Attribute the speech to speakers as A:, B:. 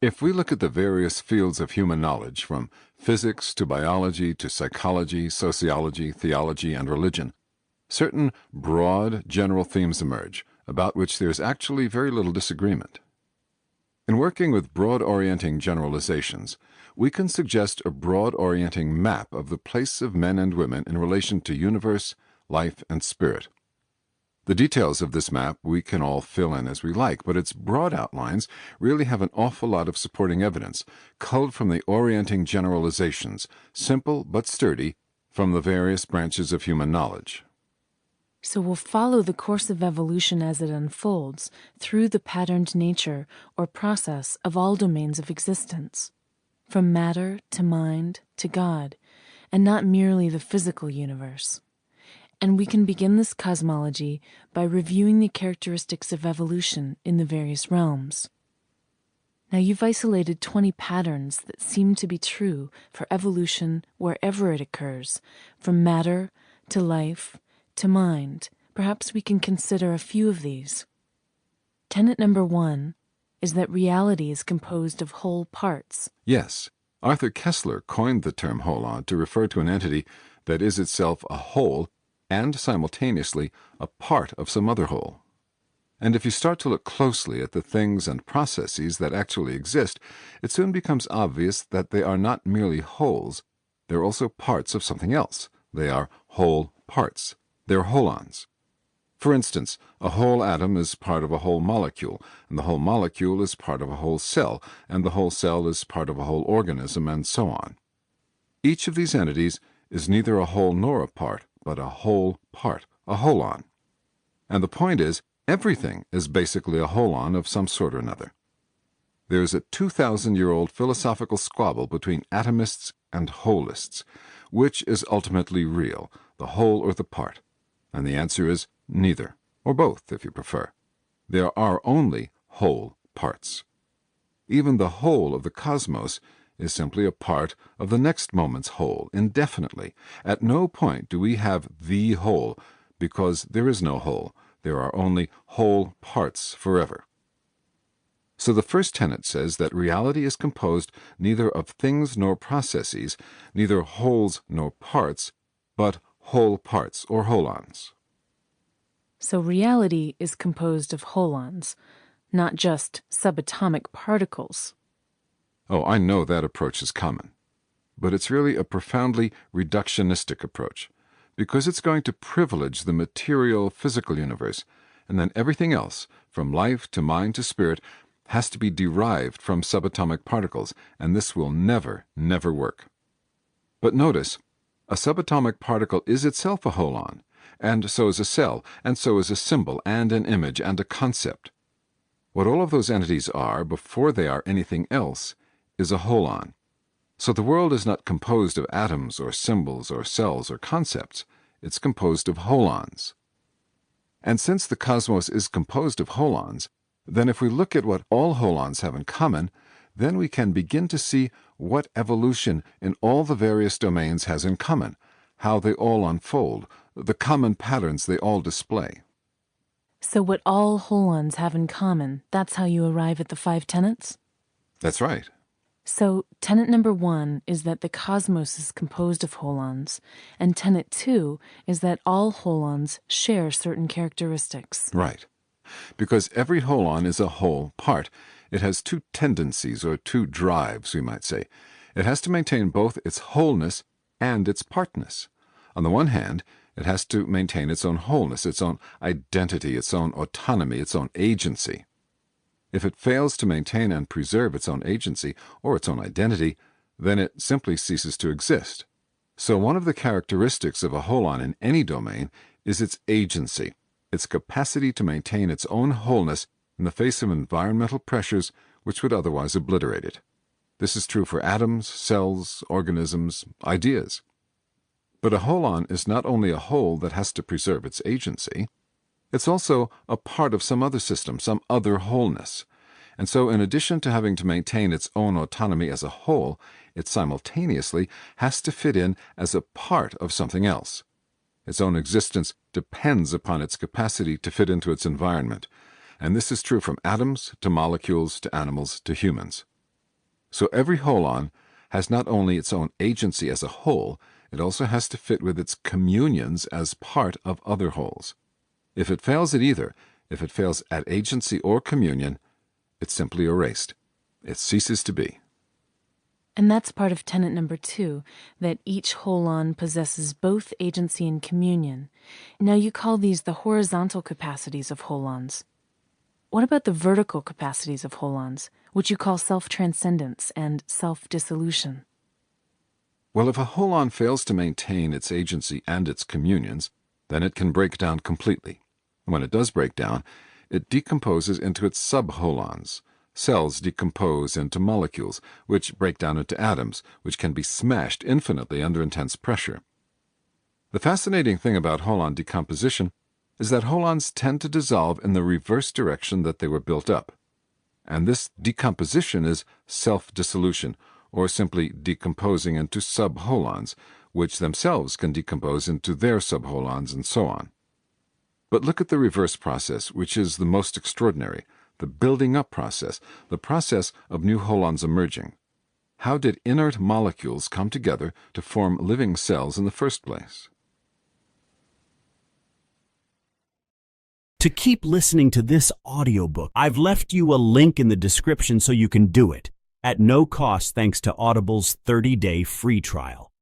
A: If we look at the various fields of human knowledge, from physics to biology to psychology, sociology, theology, and religion, certain broad, general themes emerge, about which there is actually very little disagreement. In working with broad-orienting generalizations, we can suggest a broad-orienting map of the place of men and women in relation to universe, life, and spirit. The details of this map we can all fill in as we like, but its broad outlines really have an awful lot of supporting evidence, culled from the orienting generalizations, simple but sturdy, from the various branches of human knowledge.
B: So we'll follow the course of evolution as it unfolds through the patterned nature or process of all domains of existence, from matter to mind to God, and not merely the physical universe. And we can begin this cosmology by reviewing the characteristics of evolution in the various realms. Now you've isolated 20 patterns that seem to be true for evolution wherever it occurs, from matter to life to mind. Perhaps we can consider a few of these. Tenet number 1 is that reality is composed of whole parts.
A: Yes, Arthur Koestler coined the term holon to refer to an entity that is itself a whole and simultaneously a part of some other whole. And if you start to look closely at the things and processes that actually exist, it soon becomes obvious that they are not merely wholes, they're also parts of something else. They are whole parts. They're holons. For instance, a whole atom is part of a whole molecule, and the whole molecule is part of a whole cell, and the whole cell is part of a whole organism, and so on. Each of these entities is neither a whole nor a part, but a whole part, a holon. And the point is, everything is basically a holon of some sort or another. There is a 2,000-year-old philosophical squabble between atomists and holists. Which is ultimately real, the whole or the part? And the answer is neither, or both, if you prefer. There are only whole parts. Even the whole of the cosmos is simply a part of the next moment's whole, indefinitely. At no point do we have the whole, because there is no whole. There are only whole parts forever. So the first tenet says that reality is composed neither of things nor processes, neither wholes nor parts, but whole parts, or holons.
B: So reality is composed of holons, not just subatomic particles.
A: Oh, I know that approach is common. But it's really a profoundly reductionistic approach, because it's going to privilege the material, physical universe, and then everything else, from life to mind to spirit, has to be derived from subatomic particles, and this will never, never work. But notice, a subatomic particle is itself a holon, and so is a cell, and so is a symbol, and an image, and a concept. What all of those entities are, before they are anything else, is a holon. So the world is not composed of atoms, or symbols, or cells, or concepts. It's composed of holons. And since the cosmos is composed of holons, then if we look at what all holons have in common, then we can begin to see what evolution in all the various domains has in common, how they all unfold, the common patterns they all display.
B: So what all holons have in common, that's how you arrive at the 5 tenets?
A: That's right.
B: So tenet number 1 is that the cosmos is composed of holons, and tenet 2 is that all holons share certain characteristics.
A: Right. Because every holon is a whole part. It has 2 tendencies, or 2 drives, we might say. It has to maintain both its wholeness and its partness. On the one hand, it has to maintain its own wholeness, its own identity, its own autonomy, its own agency. If it fails to maintain and preserve its own agency or its own identity, then it simply ceases to exist. So one of the characteristics of a holon in any domain is its agency, its capacity to maintain its own wholeness in the face of environmental pressures which would otherwise obliterate it. This is true for atoms, cells, organisms, ideas. But a holon is not only a whole that has to preserve its agency, it's also a part of some other system, some other wholeness. And so in addition to having to maintain its own autonomy as a whole, it simultaneously has to fit in as a part of something else. Its own existence depends upon its capacity to fit into its environment, and this is true from atoms to molecules to animals to humans. So every holon has not only its own agency as a whole, it also has to fit with its communions as part of other wholes. If it fails at either, if it fails at agency or communion, it's simply erased. It ceases to be.
B: And that's part of tenet number 2, that each holon possesses both agency and communion. Now you call these the horizontal capacities of holons. What about the vertical capacities of holons, which you call self-transcendence and self-dissolution?
A: Well, if a holon fails to maintain its agency and its communions, then it can break down completely. When it does break down, it decomposes into its subholons. Cells decompose into molecules, which break down into atoms, which can be smashed infinitely under intense pressure. The fascinating thing about holon decomposition is that holons tend to dissolve in the reverse direction that they were built up. And this decomposition is self-dissolution, or simply decomposing into subholons, which themselves can decompose into their subholons and so on. But look at the reverse process, which is the most extraordinary, the building up process, the process of new holons emerging. How did inert molecules come together to form living cells in the first place?
C: To keep listening to this audiobook, I've left you a link in the description so you can do it, at no cost thanks to Audible's 30-day free trial.